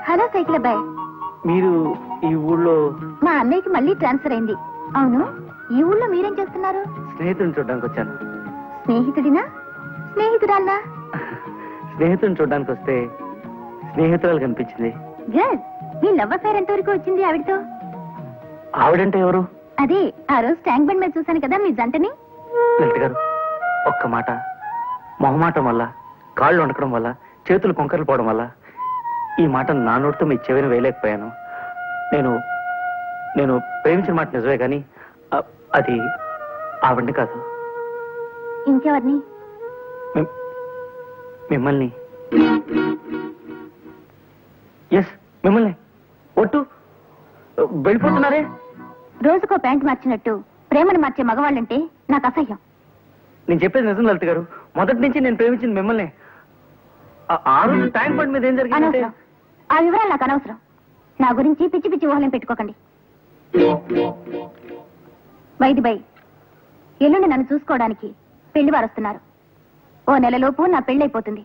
Hello cycle అబ్బాయి. మీరు ఈ ఊళ్ళో? మా అన్నయ్యకి మళ్ళీ ట్రాన్స్ఫర్ అయింది. అవును, ఈ ఊళ్ళో మీరేం చేస్తున్నారు? స్నేహితుడిని చూడడానికి వచ్చాను. స్నేహితుడినా స్నేహితురాన్నా? స్నేహితుడిని చూడడానికి వస్తే స్నేహితురాలు కనిపించింది. గుడ్. మీ లవ్ అఫైర్ ఎంత వరకు వచ్చింది ఆవిడతో? ఆవిడంటే ఎవరు? అదే ఆ రోజు ట్యాంక్ బండ్ మీద చూశాను కదా మీ జంటని. లలిత గారు, ఒక్క మాట. మొహమాటం వల్ల, కాళ్ళు వణకడం వల్ల, చేతులు కొంకర్లు పోవడం వల్ల ఈ మాట నా నోటితో మీ చెవిని వేయలేకపోయాను. నేను నేను ప్రేమించిన మాట నిజమే కానీ అది ఆవిడ్ని కాదు. ఇంకెవరిని? మిమ్మల్ని. ఎస్, మిమ్మల్ని. ఒట్టు, వెళ్ళిపోతున్నారే? రోజుకో ప్యాంట్ మార్చినట్టు ప్రేమను మార్చే మగవాళ్ళంటే నాకు అసహ్యం. నేను చెప్పేది నిజం లలిత గారు. మొదటి నుంచి నేను ప్రేమించింది మిమ్మల్ని. ఆ రోజు ట్యాంక్ బండ్ మీద ఏం జరిగిందంటే... ఆ వివరాలు నాకు అనవసరం. నా గురించి పిచ్చి పిచ్చి ఊహలను పెట్టుకోకండి. వైది బై, ఎల్లుండి నన్ను చూసుకోవడానికి పెళ్లి వారు వస్తున్నారు. ఓ నెలలోపు నా పెళ్ళైపోతుంది.